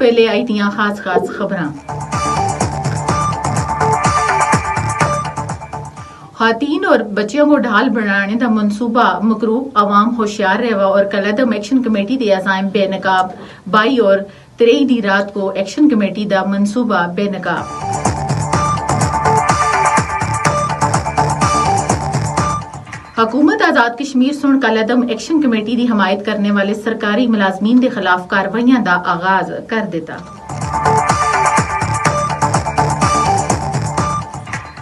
पहले आई दियां खास खबरां। खातीन और बच्चियों को ढाल बनाने का मनसूबा मकरूब, अवाम होशियार रहवा और कलदम एक्शन कमेटी के अज़ाइम बेनकाब। 22 और 23 दी रात को एक्शन कमेटी का मनसूबा बेनकाब। हुकूमत आजाद कश्मीर सुन कलदम एक्शन कमेटी की हमायत करने वाले सरकारी मुलाजमीन के खिलाफ कार्रवाइयां का आगाज कर दिता।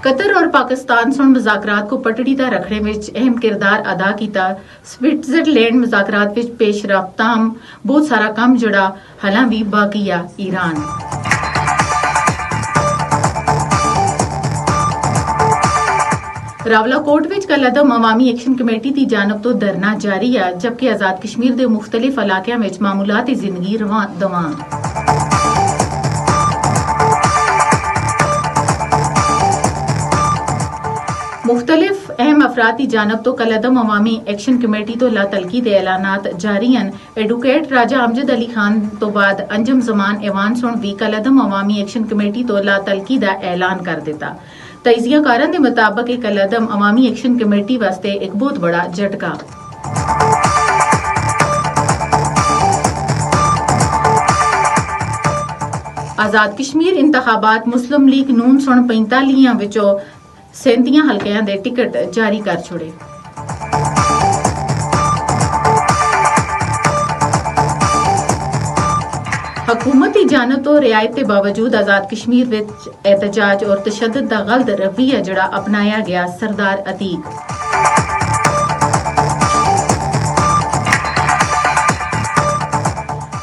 कतर और पाकिस्तान सुन मुज़ाकरात को पटड़ी दा रखने में अहम किरदार अदा किया। स्विट्जरलैंड मुज़ाकरात विच पेशरफ्ताम बहुत सारा कम जड़ा हलां भी बाकिया। ईरान रावलाकोट विच कलदम अवामी एक्शन कमेटी की जानब तो धरना जारी है, जबकि आजाद कश्मीर के मुख्तलिफ इलाकों में मामूलाती जिंदगी रवां दवां। मुख्तलिफ अहम अफराद की जानब तो कलदम अवामी एक्शन कमेटी तो लातलकी के ऐलानात जारी हैं। एडवोकेट राजा अमजद अली खान तो बाद अंजुम जमान ऐवान सुन भी कलदम अवामी एक्शन कमेटी तो लातलकी का ऐलान कर दिता। तजियाकारां के मुताबिक कलदम अवामी एक्शन कमेटी वास्ते एक बहुत बड़ा झटका। आजाद कश्मीर इंतखाबात मुस्लिम लीग नून सुन 45 विचों 37 हल्कियां दे टिकट जारी कर छोड़े। हुकूमत की जानब तो रियायत के बावजूद आजाद कश्मीर विच एहतजाज और तशद्दुद दा गलत रवैया जड़ा अपनाया गया। सरदार अतीक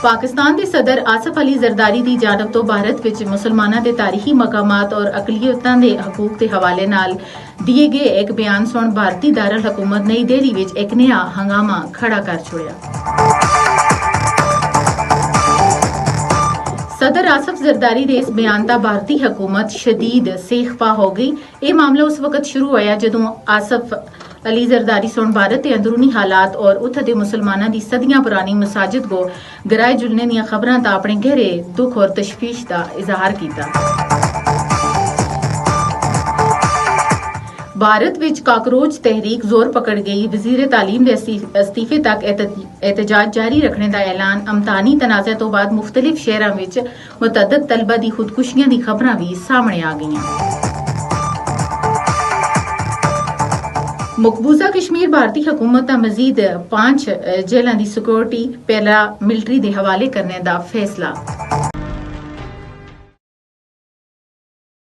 पाकिस्तान के सदर आसिफ अली जरदारी की जानब तो भारत विच मुसलमाना के तारीखी मकामात और अकलियतां के हकूक के हवाले नाल दिए गए एक बयान सुन भारतीय दारुल हुकूमत नई दिल्ली विच एक नया हंगामा खड़ा कर छोड़ा। सदर आसिफ जरदारी के इस बयान का भारतीय हुकूमत शदीद सेखपा हो गई। ये मामला उस वक्त शुरू होया जदों आसिफ अली जरदारी सुन भारत के अंदरूनी हालात और उत्थे दे मुसलमाना की सदियां पुरानी मसाजिद को गिराए जुलने दी खबरां दा अपने गहरे दुख और तशवीश का इजहार किया। भारत विच काकरोच तहरीक जोर पकड़ गई। वजीर तालीम के इस्तीफे तक एहतजाज जारी रखने का ऐलान। अमतानी तनाज़े तो बाद मुख्तलिफ शहरों में मुतअद्दिद तलबा की खुदकुशियां की खबरां भी सामने आ गई। मकबूजा कश्मीर भारतीय हुकूमत का मजीद 5 जेलों की सिक्योरिटी पैरा मिलिट्री के हवाले करने का फैसला।